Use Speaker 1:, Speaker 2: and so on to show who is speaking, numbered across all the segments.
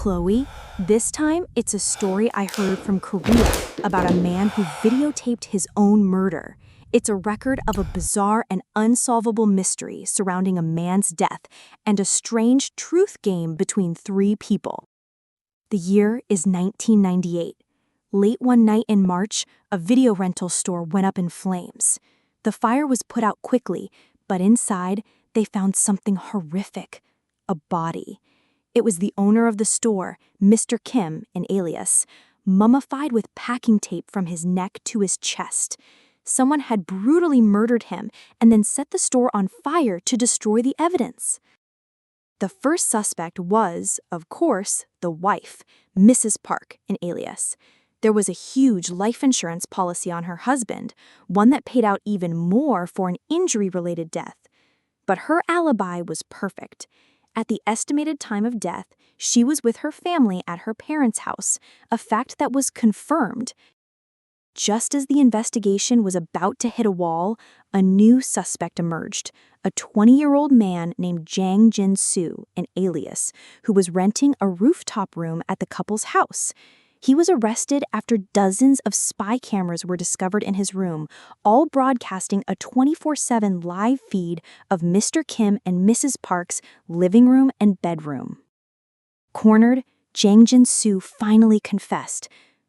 Speaker 1: Chloe, this time it's a story I heard from Korea about a man who videotaped his own murder. It's a record of a bizarre and unsolvable mystery surrounding a man's death and a strange truth game between three people. The year is 1998. Late one night in March, a video rental store went up in flames. The fire was put out quickly, but inside, they found something horrific: a body. It was the owner of the store, Mr. Kim, an alias, mummified with packing tape from his neck to his chest. Someone had brutally murdered him and then set the store on fire to destroy the evidence. The first suspect was, of course, the wife, Mrs. Park, an alias. There was a huge life insurance policy on her husband, one that paid out even more for an injury-related death. But her alibi was perfect. At the estimated time of death, she was with her family at her parents' house, a fact that was confirmed. Just as the investigation was about to hit a wall, a new suspect emerged, a 20-year-old man named Jang Jin-soo, an alias, who was renting a rooftop room at the couple's house. He was arrested after dozens of spy cameras were discovered in his room, all broadcasting a 24/7 live feed of Mr. Kim and Mrs. Park's living room and bedroom. Cornered, Jang Jin-soo finally confessed.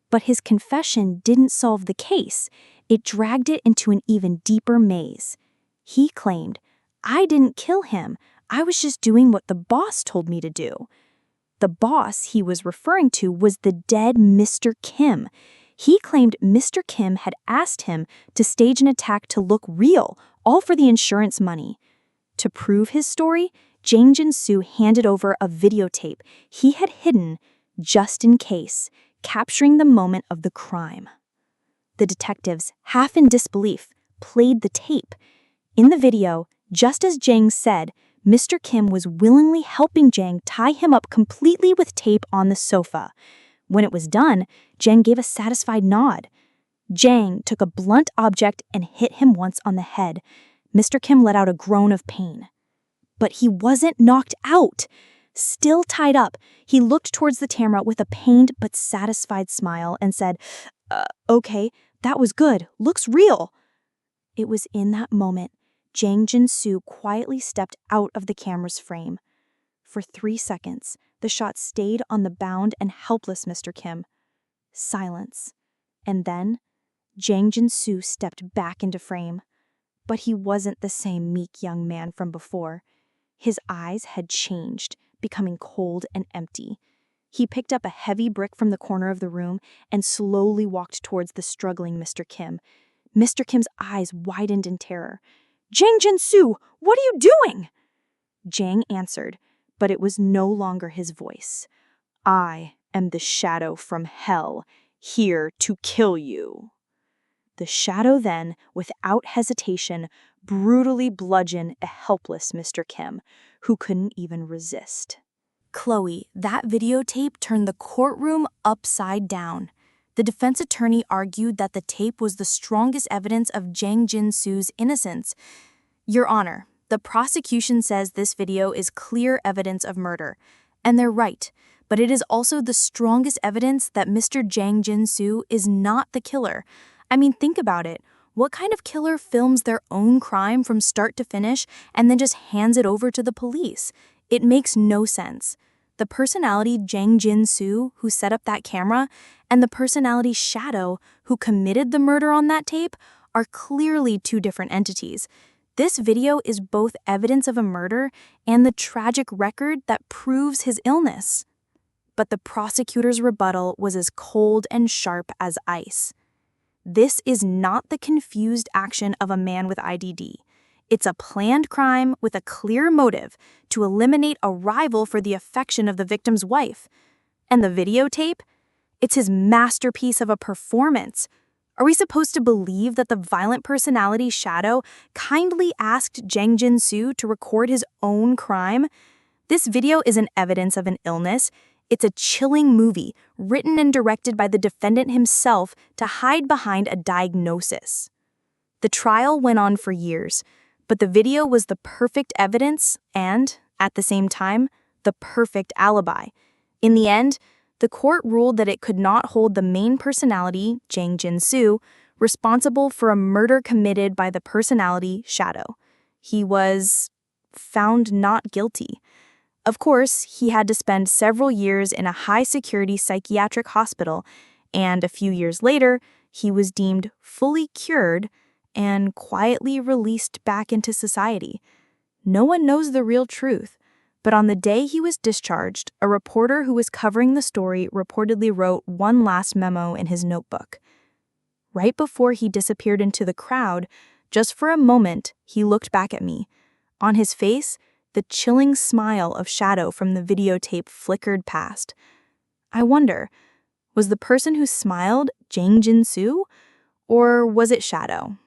Speaker 1: But his confession didn't solve the case. It dragged it into an even deeper maze. He claimed, "I didn't kill him. I was just doing what the boss told me to do." The boss he was referring to was the dead Mr. Kim. He claimed Mr. Kim had asked him to stage an attack to look real, all for the insurance money. To prove his story, Jang Jin-soo handed over a videotape he had hidden just in case, capturing the moment of the crime. The detectives, half in disbelief, played the tape. In the video, just as Jang said, Mr. Kim was willingly helping Jang tie him up completely with tape on the sofa. When it was done, Jang gave a satisfied nod. Jang took a blunt object and hit him once on the head. Mr. Kim let out a groan of pain. But he wasn't knocked out. Still tied up, he looked towards the camera with a pained but satisfied smile and said, "Okay, that was good. Looks real." It was in that moment Jang Jin-soo quietly stepped out of the camera's frame. For 3 seconds, the shot stayed on the bound and helpless Mr. Kim. Silence. And then, Jang Jin-soo stepped back into frame. But he wasn't the same meek young man from before. His eyes had changed, becoming cold and empty. He picked up a heavy brick from the corner of the room and slowly walked towards the struggling Mr. Kim. Mr. Kim's eyes widened in terror. "Jang Jin-soo, what are you doing?" Jang answered, but it was no longer his voice. "I am the shadow from hell, here to kill you." The shadow then, without hesitation, brutally bludgeoned a helpless Mr. Kim, who couldn't even resist. Chloe, that videotape turned the courtroom upside down. The defense attorney argued that the tape was the strongest evidence of Jang Jin-soo's innocence. "Your Honor, the prosecution says this video is clear evidence of murder." And they're right, but it is also the strongest evidence that Mr. Jang Jin-soo is not the killer. I mean, think about it. What kind of killer films their own crime from start to finish and then just hands it over to the police? It makes no sense. The personality Jang Jin-soo, who set up that camera, and the personality Shadow, who committed the murder on that tape, are clearly two different entities. This video is both evidence of a murder and the tragic record that proves his illness. But the prosecutor's rebuttal was as cold and sharp as ice. This is not the confused action of a man with IDD. It's a planned crime with a clear motive to eliminate a rival for the affection of the victim's wife. And the videotape? It's his masterpiece of a performance. Are we supposed to believe that the violent personality Shadow kindly asked Jang Jin-soo to record his own crime? This video isn't evidence of an illness. It's a chilling movie, written and directed by the defendant himself to hide behind a diagnosis. The trial went on for years, but the video was the perfect evidence and, at the same time, the perfect alibi. In the end, the court ruled that it could not hold the main personality, Jang Jin-soo, responsible for a murder committed by the personality Shadow. He was found not guilty. Of course, he had to spend several years in a high-security psychiatric hospital, and a few years later, he was deemed fully cured and quietly released back into society. No one knows the real truth, but on the day he was discharged, a reporter who was covering the story reportedly wrote one last memo in his notebook. Right before he disappeared into the crowd, just for a moment, he looked back at me. On his face, the chilling smile of Shadow from the videotape flickered past. I wonder, was the person who smiled Jang Jin-soo, or was it Shadow?